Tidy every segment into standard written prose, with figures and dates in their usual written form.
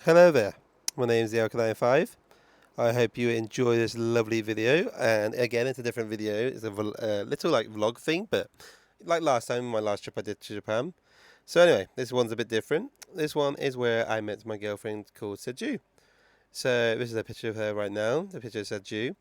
Hello there, my name is the 5. I hope you enjoy this lovely video, and again it's a different video. It's a little like vlog thing, but like last time, my last trip I did to Japan. So anyway, this one's a bit different. This one is where I met my girlfriend called Seju. So this is a picture of her right now, the picture of Seju,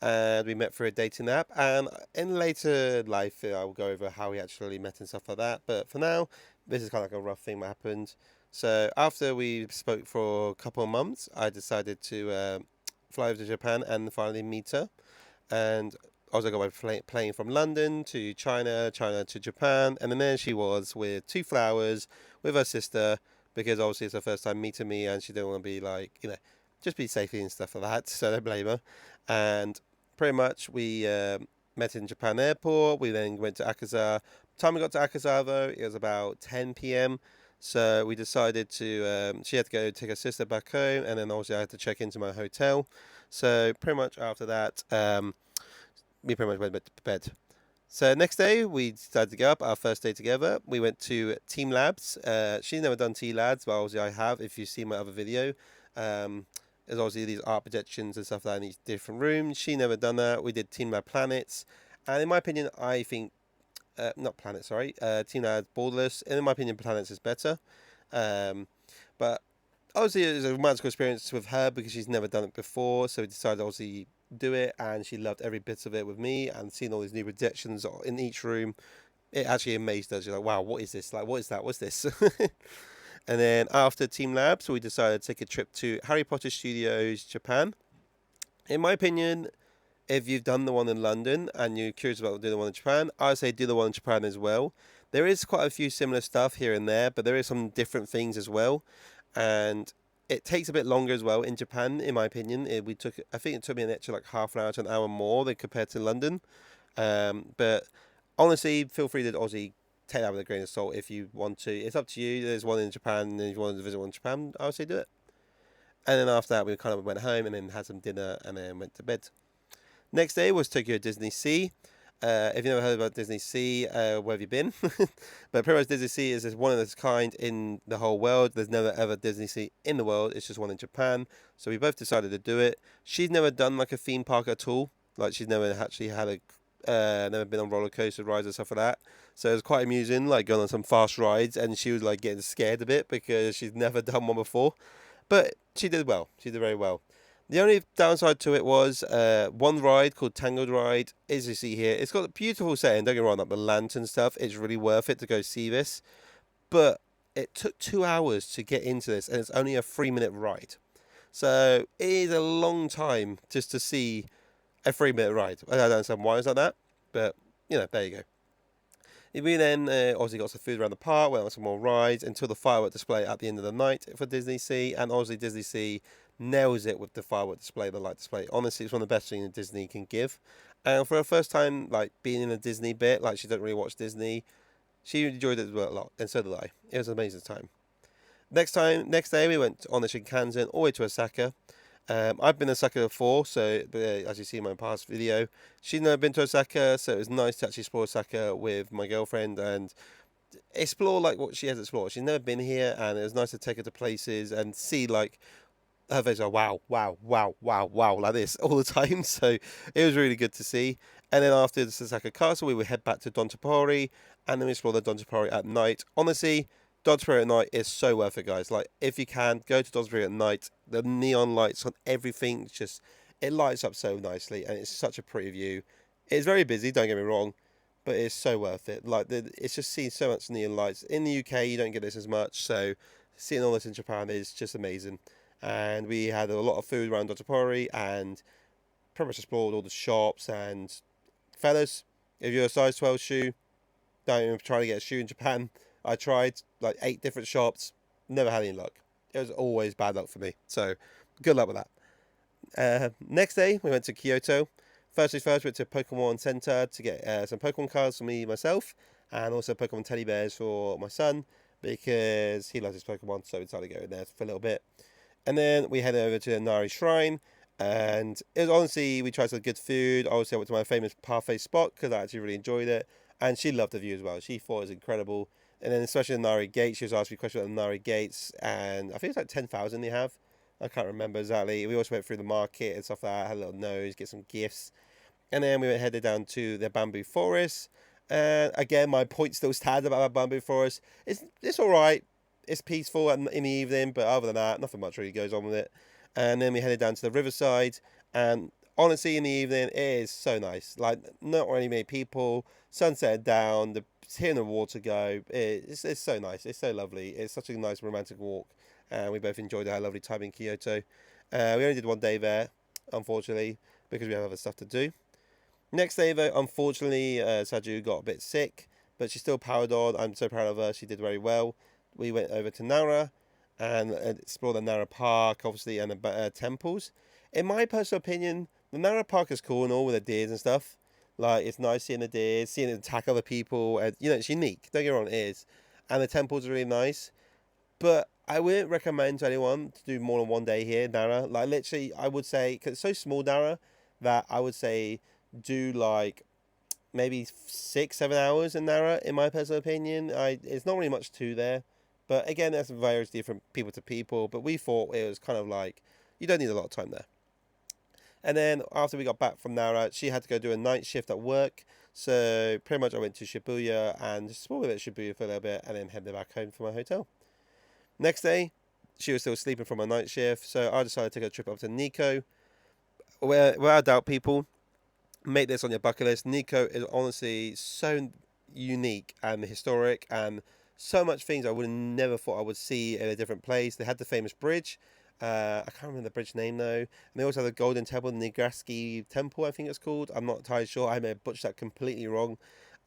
and we met through a dating app, and in later life I'll go over how we actually met and stuff like that, but for now this is kind of like a rough thing that happened. So after we spoke for a couple of months, I decided to fly over to Japan and finally meet her. And I was going to go plane from London to China, China to Japan, and then there she was with two flowers with her sister, because obviously it's her first time meeting me, and she didn't want to be like, just be safety and stuff like that. So I don't blame her. And pretty much we met in Japan airport. We then went to Akaza. Time we got to Akaza though, it was about 10 p.m. So we decided to. She had to go take her sister back home, and then obviously I had to check into my hotel. So pretty much after that, we pretty much went to bed. So next day we decided to go up. Our first day together, we went to Team Labs. She's never done Team Labs, but obviously I have. If you see my other video, there's obviously these art projections and stuff like that in these different rooms. She never done that. We did Team Lab Planets, and in my opinion, I think not Planets, sorry, Team Lab Borderless. And in my opinion, Planets is better. But obviously it was a magical experience with her because she's never done it before, so we decided obviously do it, and she loved every bit of it with me, and seeing all these new projections in each room, it actually amazed us. You're like, wow, what is this? Like, what is that? What's this? And then after Team Labs, we decided to take a trip to Harry Potter Studios Japan. In my opinion, if you've done the one in London and you're curious about doing the one in Japan, I'd say do the one in Japan as well. There is quite a few similar stuff here and there, but there is some different things as well, and it takes a bit longer as well in Japan, in my opinion. I think it took me an extra like half an hour to an hour more than compared to London. But honestly, feel free to Aussie take that with a grain of salt if you want to. It's up to you. There's one in Japan, and if you wanted to visit one in Japan, I would say do it. And then after that, we kind of went home and then had some dinner and then went to bed. Next day was Tokyo Disney Sea. If you never heard about Disney Sea, where have you been? But pretty much Disney Sea is just one of its kind in the whole world. There's never ever Disney Sea in the world. It's just one in Japan. So we both decided to do it. She's never done like a theme park at all. Like she's never actually had never been on roller coaster rides and stuff like that. So it was quite amusing, like going on some fast rides, and she was like getting scared a bit because she's never done one before. But she did well. She did very well. The only downside to it was one ride called Tangled Ride, as you see here. It's got a beautiful setting, don't get me wrong, like the lantern stuff. It's really worth it to go see this. But it took 2 hours to get into this, and it's only a 3-minute ride. So it is a long time just to see a 3-minute ride. I don't understand why it's like that, but there you go. We then obviously got some food around the park, went on some more rides until the firework display at the end of the night for Disney Sea, and obviously Disney Sea nails it with the firework display, the light display. Honestly, it's one of the best things that Disney can give. And for her first time, like being in a Disney bit, like she doesn't really watch Disney, she enjoyed it as well a lot, and so did I. It was an amazing time. Next day, we went on the Shinkansen all the way to Osaka. I've been to Osaka before, so as you see in my past video, she's never been to Osaka, so it was nice to actually explore Osaka with my girlfriend and explore like what she has explored. She's never been here, and it was nice to take her to places and see like her face like wow, wow, wow, wow, wow, like this all the time. So it was really good to see. And then after the Osaka Castle, we would head back to Dontopori, and then we explore the Dontopori at night. Honestly, Dontopori at night is so worth it, guys. Like if you can go to Dontopori at night, the neon lights on everything just it lights up so nicely, and it's such a pretty view. It's very busy, don't get me wrong, but it's so worth it. Like it's just seeing so much neon lights in the UK. You don't get this as much, so seeing all this in Japan is just amazing. And we had a lot of food around Dontopori and pretty much explored all the shops. And fellas, if you're a size 12 shoe, don't even try to get a shoe in Japan. I tried like 8 different shops, never had any luck. It was always bad luck for me. So good luck with that. Next day, we went to Kyoto. First things first, we went to Pokemon Center to get some Pokemon cards for me myself, and also Pokemon teddy bears for my son because he loves his Pokemon, so we decided to go in there for a little bit. And then we headed over to the Nari Shrine, and it was honestly, we tried some good food. Obviously, I went to my famous parfait spot because I actually really enjoyed it, and she loved the view as well. She thought it was incredible. And then especially the Nari Gates, she was asking me questions about the Nari Gates, and I think it's like 10,000 they have. I can't remember exactly. We also went through the market and stuff like that, had a little nose, get some gifts. And then we went headed down to the bamboo forest. And again, my point still stands about that bamboo forest. It's all right. It's peaceful in the evening, but other than that, nothing much really goes on with it. And then we headed down to the riverside, and honestly, in the evening, it is so nice. Like, not really many people, sunset down, hearing the water go. It's so nice. It's so lovely. It's such a nice romantic walk, and we both enjoyed our lovely time in Kyoto. We only did 1 day there, unfortunately, because we have other stuff to do. Next day, though, unfortunately, Saju got a bit sick, but she still powered on. I'm so proud of her. She did very well. We went over to Nara and explored the Nara Park, obviously, and the temples. In my personal opinion, the Nara Park is cool and all with the deers and stuff. Like, it's nice seeing the deers, seeing it attack other people. And, it's unique. Don't get me wrong, it is. And the temples are really nice. But I wouldn't recommend to anyone to do more than 1 day here, Nara. Like, literally, I would say, because it's so small, Nara, that I would say do like maybe 6-7 hours in Nara, in my personal opinion. It's not really much to there, but again, that's varies different people to people. But we thought it was kind of like you don't need a lot of time there. And then after we got back from Nara, she had to go do a night shift at work. So pretty much I went to Shibuya and just spent with it at Shibuya for a little bit, and then headed back home for my hotel. Next day, she was still sleeping from her night shift, so I decided to take a trip up to Nikko. Where I doubt people, make this on your bucket list. Nikko is honestly so unique and historic, and so much things I would have never thought I would see in a different place. They had the famous bridge. I can't remember the bridge name though. And they also have the Golden Temple, the Nagaski Temple, I think it's called. I'm not entirely sure. I may have butchered that completely wrong.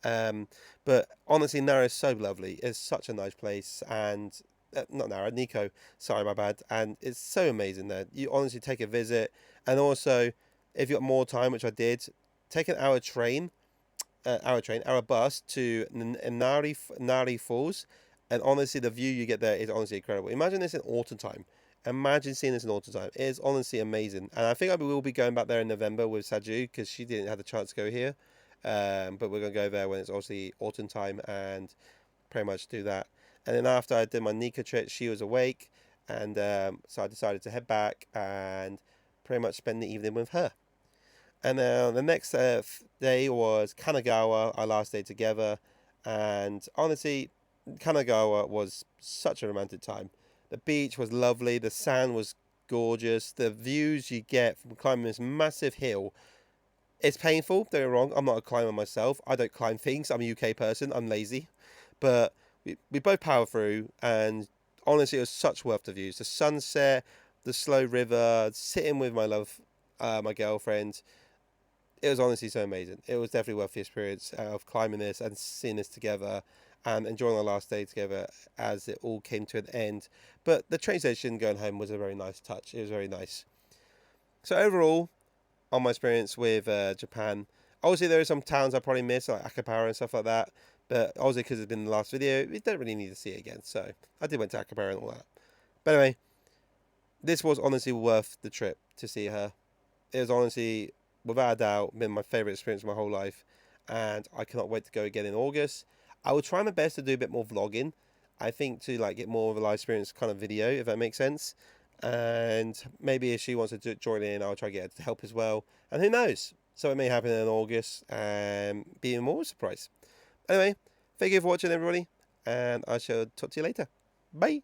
But honestly, Nara is so lovely. It's such a nice place, and not Nara, Nikko. Sorry, my bad. And it's so amazing there. You honestly take a visit, and also if you got more time, which I did, take an hour bus to Nari Falls, and honestly, the view you get there is honestly incredible. Imagine this in autumn time. Imagine seeing this in autumn time. It is honestly amazing, and I think I will be going back there in November with Saju because she didn't have the chance to go here. But we're gonna go there when it's obviously autumn time and pretty much do that. And then after I did my Nikko trip, she was awake, and so I decided to head back and pretty much spend the evening with her. And the next day was Kanagawa, our last day together. And honestly, Kanagawa was such a romantic time. The beach was lovely, the sand was gorgeous, the views you get from climbing this massive hill. It's painful, don't get me wrong, I'm not a climber myself. I don't climb things, I'm a UK person, I'm lazy. But we both power through, and honestly, it was such worth the views. The sunset, the slow river, sitting with my love, my girlfriend, it was honestly so amazing. It was definitely worth the experience of climbing this and seeing this together and enjoying our last day together as it all came to an end. But the train station going home was a very nice touch. It was very nice. So overall, on my experience with Japan, obviously there are some towns I probably missed, like Akabara and stuff like that. But obviously because it's been the last video, we don't really need to see it again. So I did went to Akabara and all that. But anyway, this was honestly worth the trip to see her. It was honestly, without a doubt, been my favourite experience of my whole life, and I cannot wait to go again in August. I will try my best to do a bit more vlogging. I think to like get more of a live experience kind of video, if that makes sense. And maybe if she wants to join in, I'll try to get her to help as well. And who knows? So it may happen in August and be even more surprise. Anyway, thank you for watching, everybody, and I shall talk to you later. Bye.